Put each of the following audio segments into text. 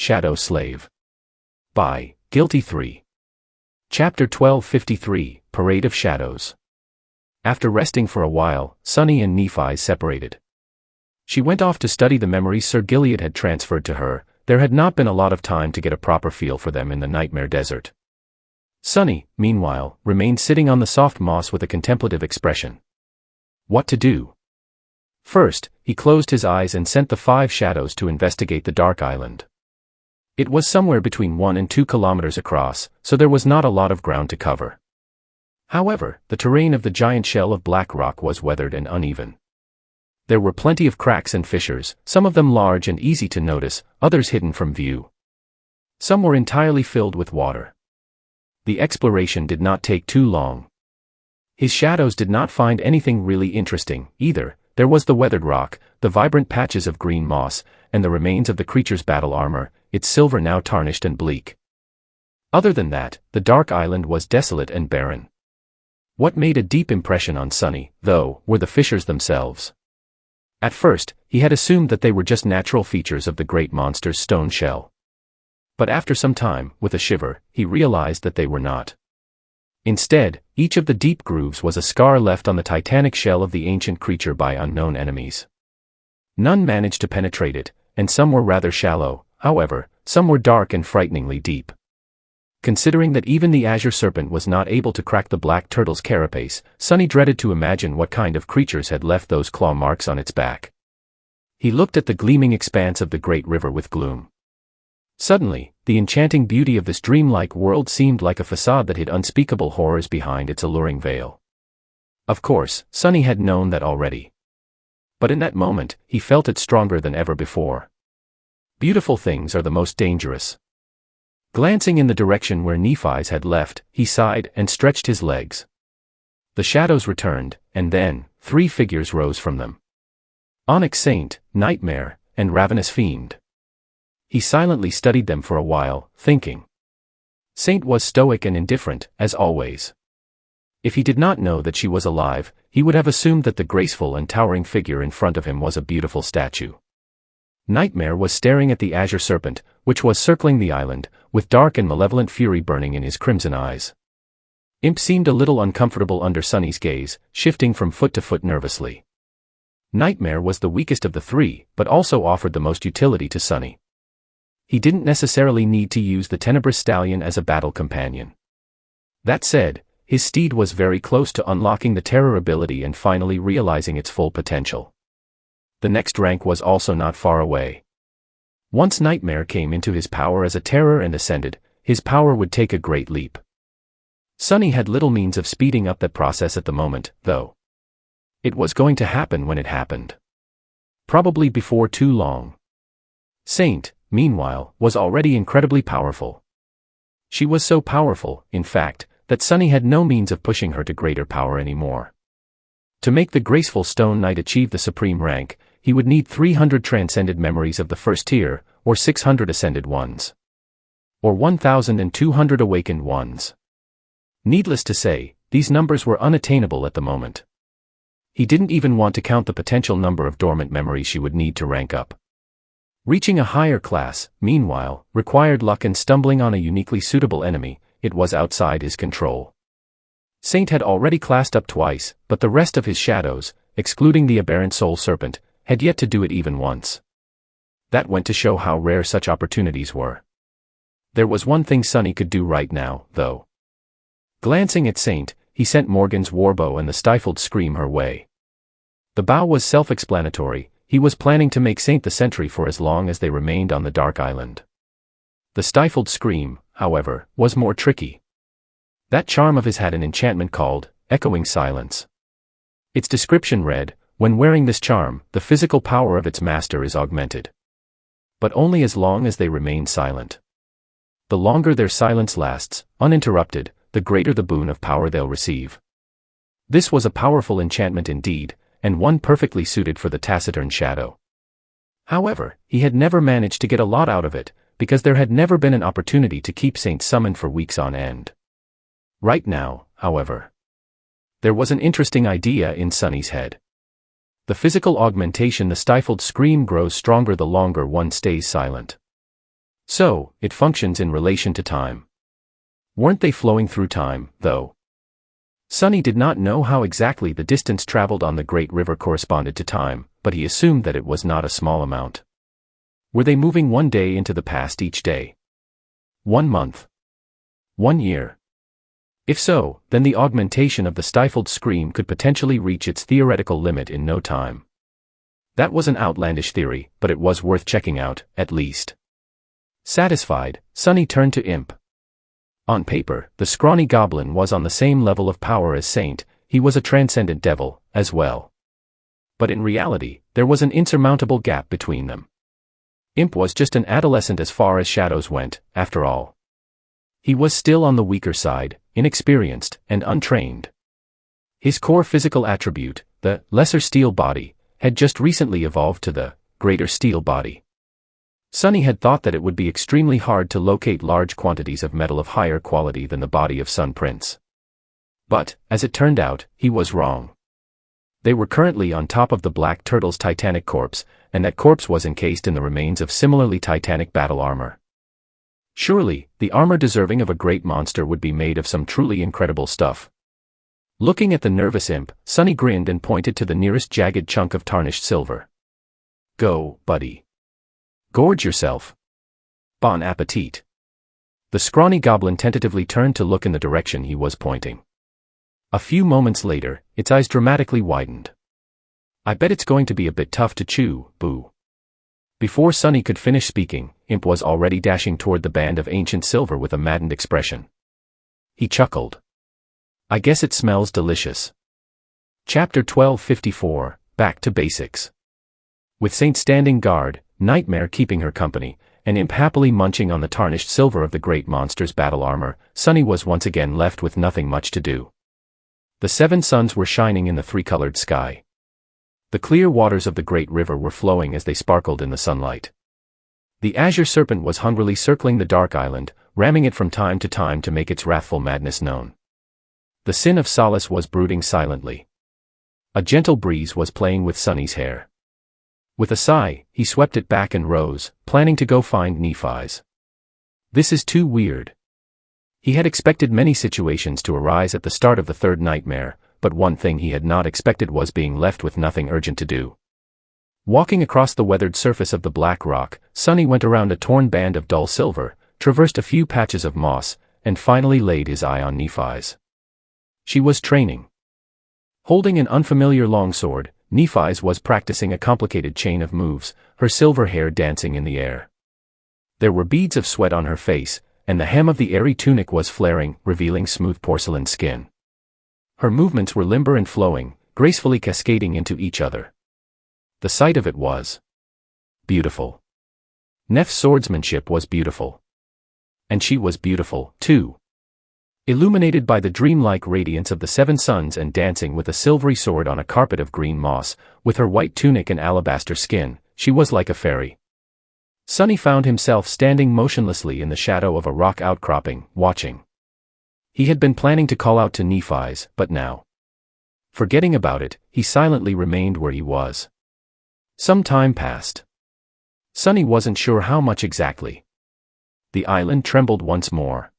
Shadow Slave. By Guiltythree. Chapter 1253, Parade of Shadows. After resting for a while, Sunny and Nephi separated. She went off to study the memories Sir Gilead had transferred to her. There had not been a lot of time to get a proper feel for them in the Nightmare Desert. Sunny, meanwhile, remained sitting on the soft moss with a contemplative expression. What to do? First, he closed his eyes and sent the 5 shadows to investigate the Dark Island. It was somewhere between 1 and 2 kilometers across, so there was not a lot of ground to cover. However, the terrain of the giant shell of black rock was weathered and uneven. There were plenty of cracks and fissures, some of them large and easy to notice, others hidden from view. Some were entirely filled with water. The exploration did not take too long. His shadows did not find anything really interesting, either. There was the weathered rock, the vibrant patches of green moss, and the remains of the creature's battle armor, its silver now tarnished and bleak. Other than that, the Dark Island was desolate and barren. What made a deep impression on Sunny, though, were the fissures themselves. At first, he had assumed that they were just natural features of the great monster's stone shell. But after some time, with a shiver, he realized that they were not. Instead, each of the deep grooves was a scar left on the titanic shell of the ancient creature by unknown enemies. None managed to penetrate it, and some were rather shallow, however, some were dark and frighteningly deep. Considering that even the azure serpent was not able to crack the black turtle's carapace, Sunny dreaded to imagine what kind of creatures had left those claw marks on its back. He looked at the gleaming expanse of the great river with gloom. Suddenly, the enchanting beauty of this dreamlike world seemed like a facade that hid unspeakable horrors behind its alluring veil. Of course, Sunny had known that already. But in that moment, he felt it stronger than ever before. Beautiful things are the most dangerous. Glancing in the direction where Nephi's had left, he sighed and stretched his legs. The shadows returned, and then, 3 figures rose from them. Onyx Saint, Nightmare, and Ravenous Fiend. He silently studied them for a while, thinking. Saint was stoic and indifferent, as always. If he did not know that she was alive, he would have assumed that the graceful and towering figure in front of him was a beautiful statue. Nightmare was staring at the azure serpent, which was circling the island, with dark and malevolent fury burning in his crimson eyes. Imp seemed a little uncomfortable under Sunny's gaze, shifting from foot to foot nervously. Nightmare was the weakest of the 3, but also offered the most utility to Sunny. He didn't necessarily need to use the tenebrous stallion as a battle companion. That said, his steed was very close to unlocking the terror ability and finally realizing its full potential. The next rank was also not far away. Once Nightmare came into his power as a terror and ascended, his power would take a great leap. Sunny had little means of speeding up that process at the moment, though. It was going to happen when it happened. Probably before too long. Saint, meanwhile, was already incredibly powerful. She was so powerful, in fact, that Sunny had no means of pushing her to greater power anymore. To make the graceful Stone Knight achieve the supreme rank, he would need 300 transcended memories of the first tier, or 600 ascended ones. Or 1,200 awakened ones. Needless to say, these numbers were unattainable at the moment. He didn't even want to count the potential number of dormant memories she would need to rank up. Reaching a higher class, meanwhile, required luck and stumbling on a uniquely suitable enemy. It was outside his control. Saint had already classed up twice, but the rest of his shadows, excluding the aberrant soul serpent, had yet to do it even once. That went to show how rare such opportunities were. There was one thing Sunny could do right now, though. Glancing at Saint, he sent Morgan's warbow and the stifled scream her way. The bow was self-explanatory. He was planning to make Saint the sentry for as long as they remained on the Dark Island. The stifled scream, however, was more tricky. That charm of his had an enchantment called Echoing Silence. Its description read, when wearing this charm, the physical power of its master is augmented. But only as long as they remain silent. The longer their silence lasts, uninterrupted, the greater the boon of power they'll receive. This was a powerful enchantment indeed, and one perfectly suited for the taciturn shadow. However, he had never managed to get a lot out of it, because there had never been an opportunity to keep Saint summoned for weeks on end. Right now, however, there was an interesting idea in Sunny's head. The physical augmentation, the stifled scream, grows stronger the longer one stays silent. So, it functions in relation to time. Weren't they flowing through time, though? Sunny did not know how exactly the distance traveled on the Great River corresponded to time, but he assumed that it was not a small amount. Were they moving 1 day into the past each day? 1 month? 1 year? If so, then the augmentation of the stifled scream could potentially reach its theoretical limit in no time. That was an outlandish theory, but it was worth checking out, at least. Satisfied, Sunny turned to Imp. On paper, the scrawny goblin was on the same level of power as Saint. He was a transcendent devil, as well. But in reality, there was an insurmountable gap between them. Imp was just an adolescent as far as shadows went, after all. He was still on the weaker side, inexperienced, and untrained. His core physical attribute, the lesser steel body, had just recently evolved to the greater steel body. Sunny had thought that it would be extremely hard to locate large quantities of metal of higher quality than the body of Sun Prince. But, as it turned out, he was wrong. They were currently on top of the Black Turtle's titanic corpse, and that corpse was encased in the remains of similarly titanic battle armor. Surely, the armor deserving of a great monster would be made of some truly incredible stuff. Looking at the nervous Imp, Sunny grinned and pointed to the nearest jagged chunk of tarnished silver. Go, buddy. Gorge yourself. Bon appetit. The scrawny goblin tentatively turned to look in the direction he was pointing. A few moments later, its eyes dramatically widened. I bet it's going to be a bit tough to chew, boo. Before Sunny could finish speaking, Imp was already dashing toward the band of ancient silver with a maddened expression. He chuckled. I guess it smells delicious. Chapter 1254, Back to Basics. With Saint standing guard, Nightmare keeping her company, and Imp happily munching on the tarnished silver of the great monster's battle armor, Sunny was once again left with nothing much to do. The 7 suns were shining in the 3-colored sky. The clear waters of the great river were flowing as they sparkled in the sunlight. The azure serpent was hungrily circling the dark island, ramming it from time to time to make its wrathful madness known. The sin of solace was brooding silently. A gentle breeze was playing with Sunny's hair. With a sigh, he swept it back and rose, planning to go find Nephi's. This is too weird. He had expected many situations to arise at the start of the 3rd nightmare, but one thing he had not expected was being left with nothing urgent to do. Walking across the weathered surface of the black rock, Sunny went around a torn band of dull silver, traversed a few patches of moss, and finally laid his eye on Nephi's. She was training. Holding an unfamiliar longsword, Nephi's was practicing a complicated chain of moves, her silver hair dancing in the air. There were beads of sweat on her face, and the hem of the airy tunic was flaring, revealing smooth porcelain skin. Her movements were limber and flowing, gracefully cascading into each other. The sight of it was beautiful. Neph's swordsmanship was beautiful. And she was beautiful, too. Illuminated by the dreamlike radiance of the 7 suns and dancing with a silvery sword on a carpet of green moss, with her white tunic and alabaster skin, she was like a fairy. Sunny found himself standing motionlessly in the shadow of a rock outcropping, watching. He had been planning to call out to Nephi's, but now, forgetting about it, he silently remained where he was. Some time passed. Sunny wasn't sure how much exactly. The island trembled once more.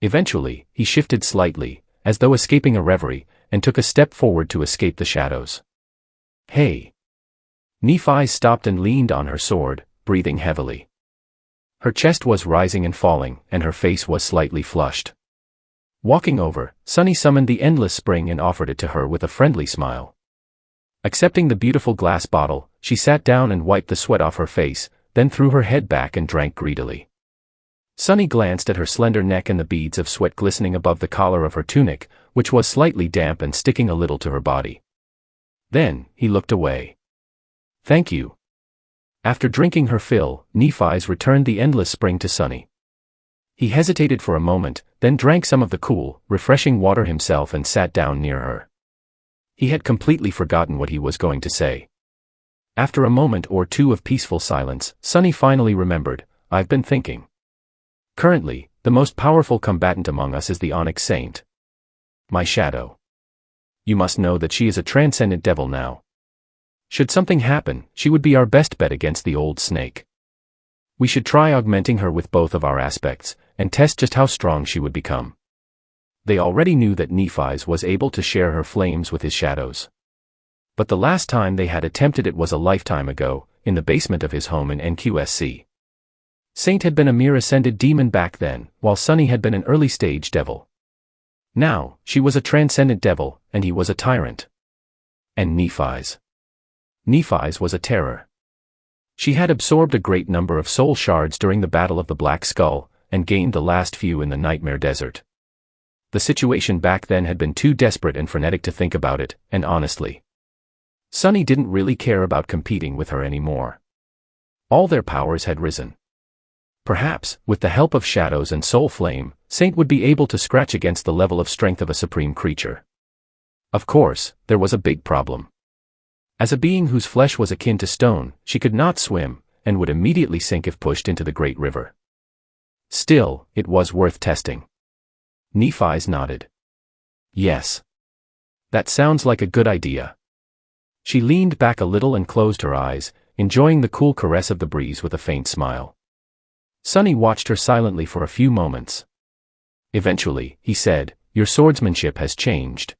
Eventually, he shifted slightly, as though escaping a reverie, and took a step forward to escape the shadows. Hey! Nephi stopped and leaned on her sword, breathing heavily. Her chest was rising and falling, and her face was slightly flushed. Walking over, Sunny summoned the endless spring and offered it to her with a friendly smile. Accepting the beautiful glass bottle, she sat down and wiped the sweat off her face, then threw her head back and drank greedily. Sunny glanced at her slender neck and the beads of sweat glistening above the collar of her tunic, which was slightly damp and sticking a little to her body. Then, he looked away. Thank you. After drinking her fill, Nephi's returned the endless spring to Sunny. He hesitated for a moment, then drank some of the cool, refreshing water himself and sat down near her. He had completely forgotten what he was going to say. After a moment or two of peaceful silence, Sunny finally remembered, I've been thinking. Currently, the most powerful combatant among us is the Onyx Saint. My shadow. You must know that she is a transcendent devil now. Should something happen, she would be our best bet against the old snake. We should try augmenting her with both of our aspects, and test just how strong she would become. They already knew that Nephi's was able to share her flames with his shadows. But the last time they had attempted it was a lifetime ago, in the basement of his home in NQSC. Saint had been a mere ascended demon back then, while Sunny had been an early-stage devil. Now, she was a transcendent devil, and he was a tyrant. And Nephi's was a terror. She had absorbed a great number of soul shards during the Battle of the Black Skull, and gained the last few in the Nightmare Desert. The situation back then had been too desperate and frenetic to think about it, and honestly, Sunny didn't really care about competing with her anymore. All their powers had risen. Perhaps, with the help of shadows and soul flame, Saint would be able to scratch against the level of strength of a supreme creature. Of course, there was a big problem. As a being whose flesh was akin to stone, she could not swim, and would immediately sink if pushed into the great river. Still, it was worth testing. Nephi's nodded. Yes. That sounds like a good idea. She leaned back a little and closed her eyes, enjoying the cool caress of the breeze with a faint smile. Sunny watched her silently for a few moments. Eventually, he said, "Your swordsmanship has changed."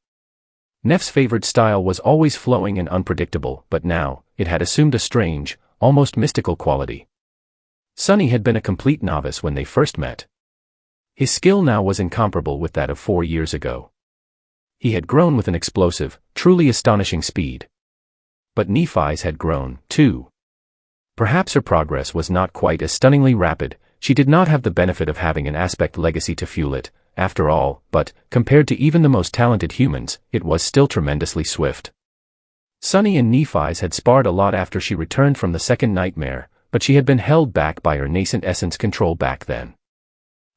Neff's favored style was always flowing and unpredictable, but now, it had assumed a strange, almost mystical quality. Sunny had been a complete novice when they first met. His skill now was incomparable with that of 4 years ago. He had grown with an explosive, truly astonishing speed. But Nephi's had grown, too. Perhaps her progress was not quite as stunningly rapid, she did not have the benefit of having an aspect legacy to fuel it, after all, but, compared to even the most talented humans, it was still tremendously swift. Sunny and Nephi's had sparred a lot after she returned from the second nightmare, but she had been held back by her nascent essence control back then.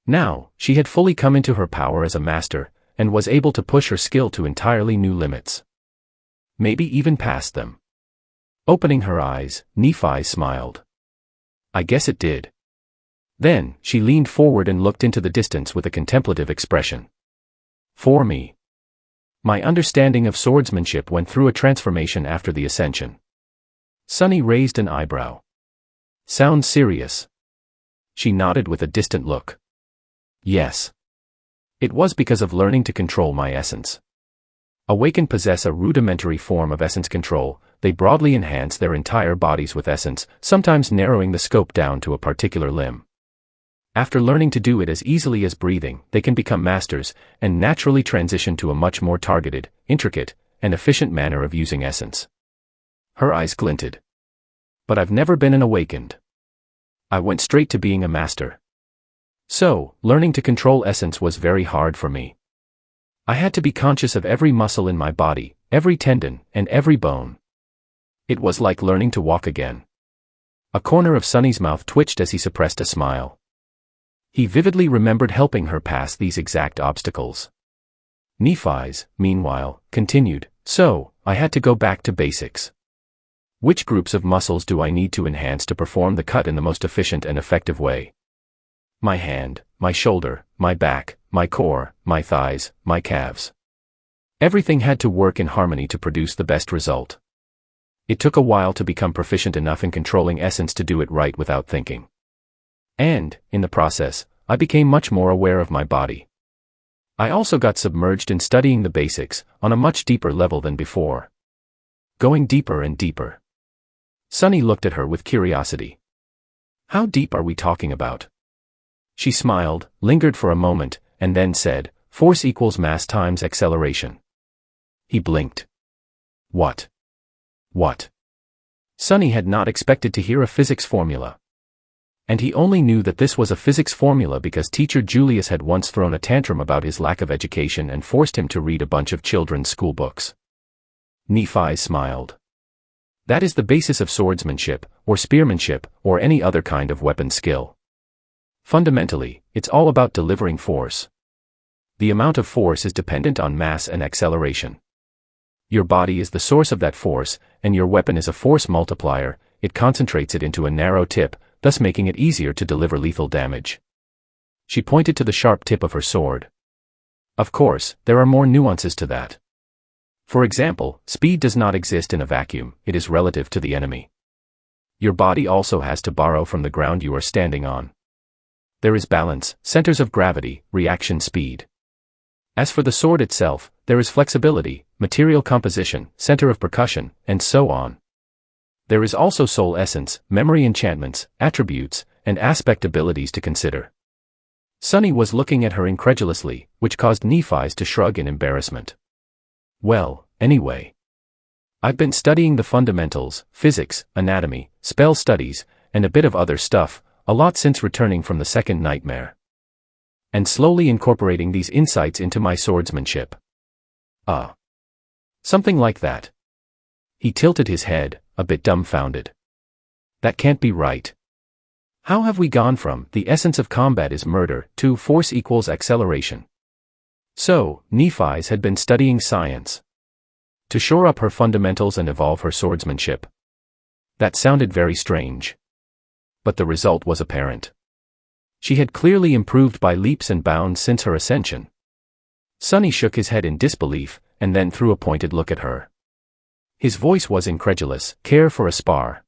Now, she had fully come into her power as a master, and was able to push her skill to entirely new limits. Maybe even past them. Opening her eyes, Nephi smiled. I guess it did. Then, she leaned forward and looked into the distance with a contemplative expression. For me. My understanding of swordsmanship went through a transformation after the ascension. Sunny raised an eyebrow. Sounds serious. She nodded with a distant look. Yes. It was because of learning to control my essence. Awakened possess a rudimentary form of essence control. They broadly enhance their entire bodies with essence, sometimes narrowing the scope down to a particular limb. After learning to do it as easily as breathing, they can become masters, and naturally transition to a much more targeted, intricate, and efficient manner of using essence. Her eyes glinted. But I've never been an awakened. I went straight to being a master. So, learning to control essence was very hard for me. I had to be conscious of every muscle in my body, every tendon, and every bone. It was like learning to walk again. A corner of Sunny's mouth twitched as he suppressed a smile. He vividly remembered helping her pass these exact obstacles. Nephi's, meanwhile, continued, so, I had to go back to basics. Which groups of muscles do I need to enhance to perform the cut in the most efficient and effective way? My hand, my shoulder, my back, my core, my thighs, my calves. Everything had to work in harmony to produce the best result. It took a while to become proficient enough in controlling essence to do it right without thinking. And, in the process, I became much more aware of my body. I also got submerged in studying the basics, on a much deeper level than before. Going deeper and deeper. Sunny looked at her with curiosity. How deep are we talking about? She smiled, lingered for a moment, and then said, force equals mass times acceleration. He blinked. What? What? Sunny had not expected to hear a physics formula. And he only knew that this was a physics formula because teacher Julius had once thrown a tantrum about his lack of education and forced him to read a bunch of children's school books. Nephi smiled. That is the basis of swordsmanship, or spearmanship, or any other kind of weapon skill. Fundamentally, it's all about delivering force. The amount of force is dependent on mass and acceleration. Your body is the source of that force, and your weapon is a force multiplier. It concentrates it into a narrow tip, thus making it easier to deliver lethal damage. She pointed to the sharp tip of her sword. Of course, there are more nuances to that. For example, speed does not exist in a vacuum, it is relative to the enemy. Your body also has to borrow from the ground you are standing on. There is balance, centers of gravity, reaction speed. As for the sword itself, there is flexibility, material composition, center of percussion, and so on. There is also soul essence, memory enchantments, attributes, and aspect abilities to consider. Sunny was looking at her incredulously, which caused Nephi's to shrug in embarrassment. Well, anyway. I've been studying the fundamentals, physics, anatomy, spell studies, and a bit of other stuff, a lot since returning from the second nightmare. And slowly incorporating these insights into my swordsmanship. Something like that. He tilted his head, a bit dumbfounded. That can't be right. How have we gone from the essence of combat is murder to force equals acceleration? So, Nephi's had been studying science to shore up her fundamentals and evolve her swordsmanship. That sounded very strange. But the result was apparent. She had clearly improved by leaps and bounds since her ascension. Sunny shook his head in disbelief, and then threw a pointed look at her. His voice was incredulous. Care for a spar?